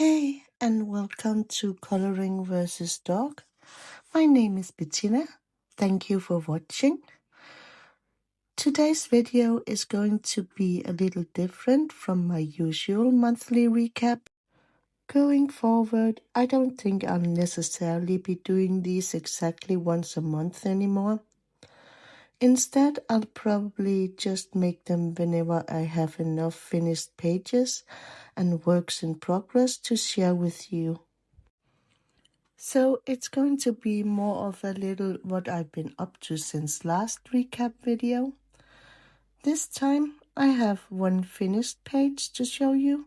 Hey, and welcome to Coloring versus Dog. My name is Bettina. Thank you for watching. Today's video is going to be a little different from my usual monthly recap. Going forward, I don't think I'll necessarily be doing these exactly once a month anymore. Instead, I'll probably just make them whenever I have enough finished pages and works in progress to share with you. So it's going to be more of a little what I've been up to since last recap video. This time I have one finished page to show you,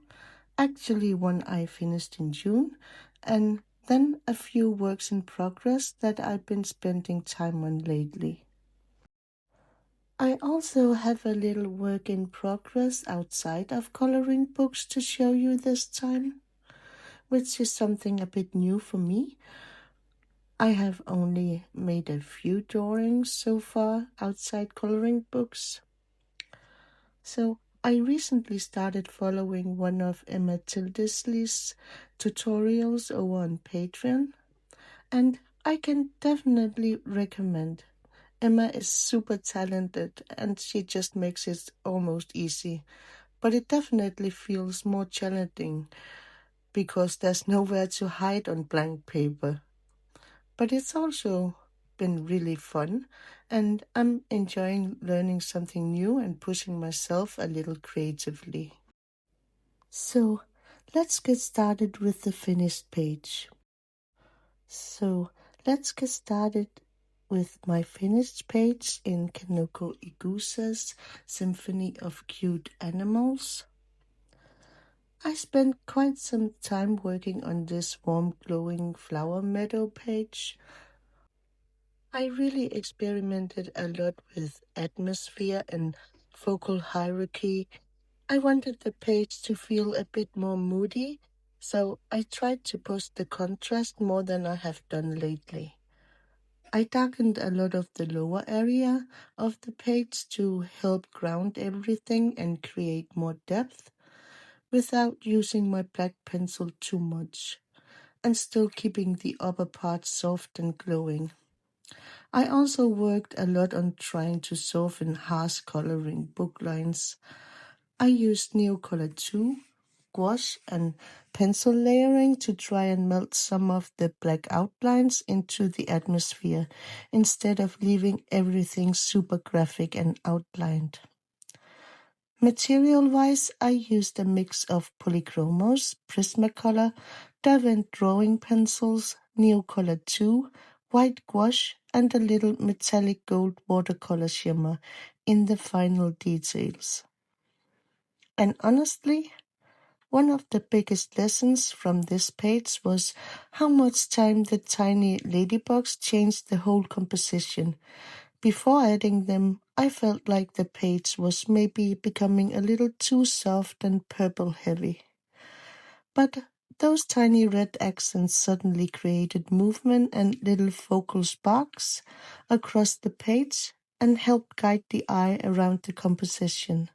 actually one I finished in June, and then a few works in progress that I've been spending time on lately. I also have a little work in progress outside of coloring books to show you this time, which is something a bit new for me. I have only made a few drawings so far outside coloring books. So I recently started following one of Emma Tildesley's tutorials over on Patreon, and I can definitely recommend. Emma is super talented and she just makes it almost easy, but it definitely feels more challenging because there's nowhere to hide on blank paper. But it's also been really fun, and I'm enjoying learning something new and pushing myself a little creatively. So let's get started with the finished page. So let's get started with my finished page in Kanoko Egusa's Symphony of Cute Animals. I spent quite some time working on this warm glowing flower meadow page. I really experimented a lot with atmosphere and focal hierarchy. I wanted the page to feel a bit more moody, so I tried to push the contrast more than I have done lately. I darkened a lot of the lower area of the page to help ground everything and create more depth without using my black pencil too much, and still keeping the upper part soft and glowing. I also worked a lot on trying to soften harsh coloring book lines. I used Neocolor 2, gouache, and pencil layering to try and melt some of the black outlines into the atmosphere instead of leaving everything super graphic and outlined. Material-wise, I used a mix of polychromos, Prismacolor, Derwent drawing pencils, Neocolor 2, white gouache, and a little metallic gold watercolor shimmer in the final details. And honestly, one of the biggest lessons from this page was how much time the tiny ladybugs changed the whole composition. Before adding them, I felt like the page was maybe becoming a little too soft and purple heavy. But those tiny red accents suddenly created movement and little focal sparks across the page and helped guide the eye around the composition.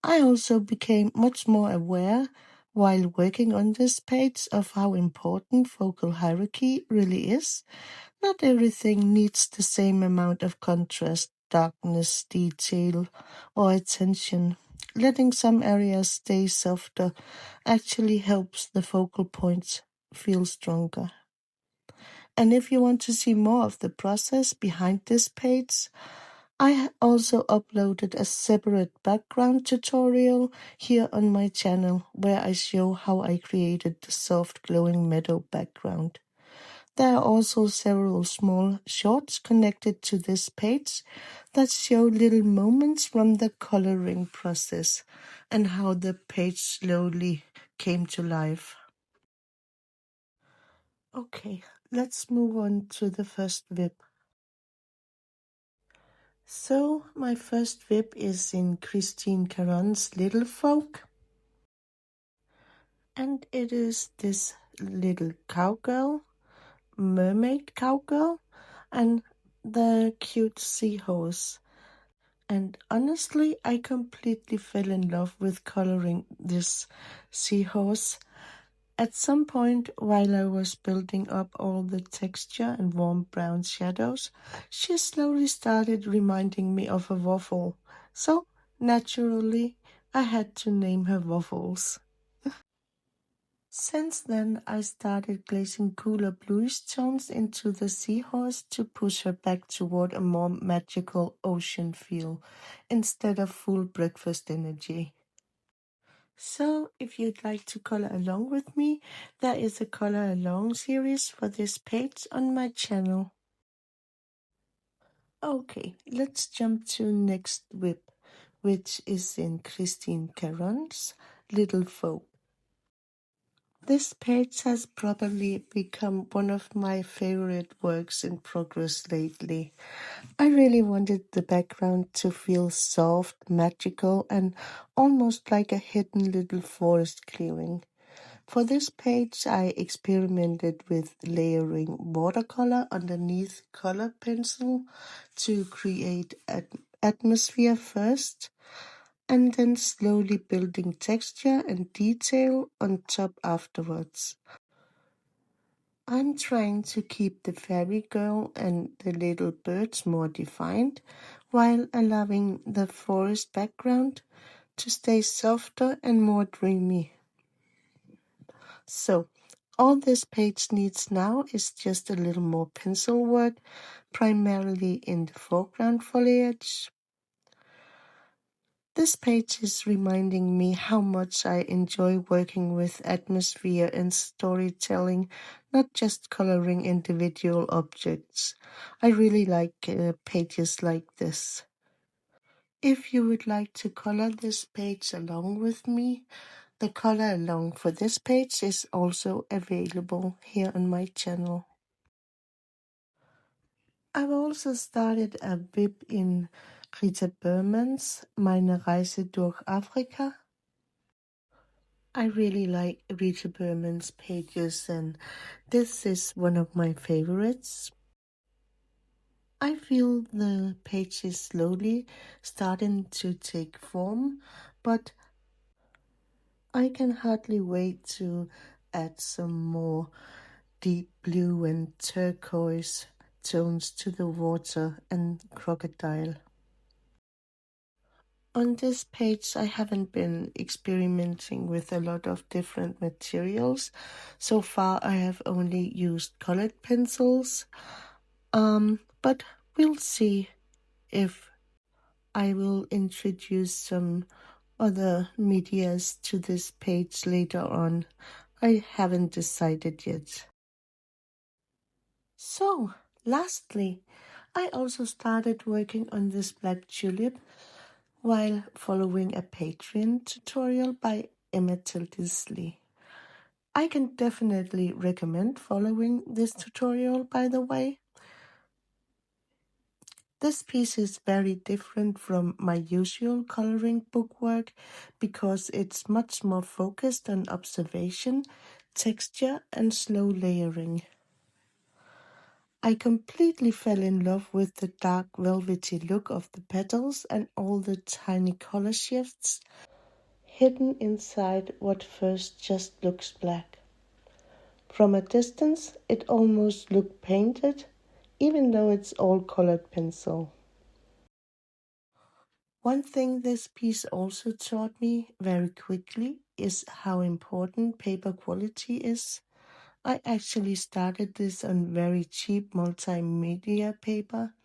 I also became much more aware while working on this page of how important focal hierarchy really is. Not everything needs the same amount of contrast, darkness, detail, or attention. Letting some areas stay softer actually helps the focal points feel stronger. And if you want to see more of the process behind this page, I also uploaded a separate background tutorial here on my channel where I show how I created the soft glowing meadow background. There are also several small shorts connected to this page that show little moments from the coloring process and how the page slowly came to life. Okay, let's move on to the first whip. So, my first whip is in Christine Karron's Little Folk. And it is this little cowgirl, mermaid cowgirl, and the cute seahorse. And honestly, I completely fell in love with coloring this seahorse. At some point, while I was building up all the texture and warm brown shadows, she slowly started reminding me of a waffle. So, naturally, I had to name her Waffles. Since then, I started glazing cooler bluish tones into the seahorse to push her back toward a more magical ocean feel instead of full breakfast energy. So, if you'd like to color along with me, there is a color along series for this page on my channel. Okay, let's jump to next whip, which is in Christine Karron's Little Folk. This page has probably become one of my favorite works in progress lately. I really wanted the background to feel soft, magical, and almost like a hidden little forest clearing. For this page, I experimented with layering watercolor underneath colored pencil to create an atmosphere first, and then slowly building texture and detail on top afterwards. I'm trying to keep the fairy girl and the little birds more defined while allowing the forest background to stay softer and more dreamy. So, all this page needs now is just a little more pencil work, primarily in the foreground foliage. This page is reminding me how much I enjoy working with atmosphere and storytelling, not just coloring individual objects. I really like pages like this. If you would like to color this page along with me, the color along for this page is also available here on my channel. I've also started a bib in Rita Berman's Meine Reise durch Afrika. I really like Rita Berman's pages, and this is one of my favorites. I feel the page is slowly starting to take form, but I can hardly wait to add some more deep blue and turquoise tones to the water and crocodile. On this page, I haven't been experimenting with a lot of different materials. So far, I have only used colored pencils. But we'll see if I will introduce some other medias to this page later on. I haven't decided yet. So, lastly, I also started working on this black tulip while following a Patreon tutorial by Emma Tildesley. I can definitely recommend following this tutorial, by the way. This piece is very different from my usual coloring book work because it's much more focused on observation, texture, and slow layering. I completely fell in love with the dark velvety look of the petals and all the tiny color shifts hidden inside what first just looks black. From a distance, it almost looked painted, even though it's all colored pencil. One thing this piece also taught me very quickly is how important paper quality is. I actually started this on very cheap multimedia paper,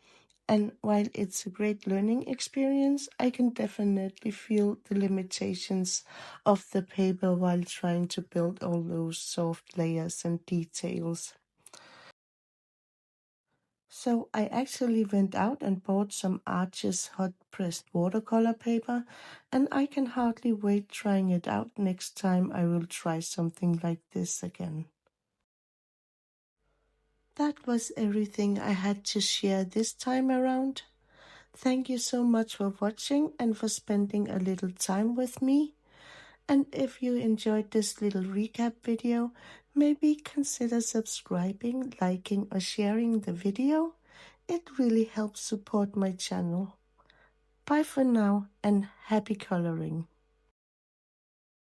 and while it's a great learning experience, I can definitely feel the limitations of the paper while trying to build all those soft layers and details. So I actually went out and bought some Arches hot pressed watercolor paper, and I can hardly wait trying it out next time I will try something like this again. That was everything I had to share this time around. Thank you so much for watching and for spending a little time with me. And if you enjoyed this little recap video, maybe consider subscribing, liking, or sharing the video. It really helps support my channel. Bye for now and happy coloring.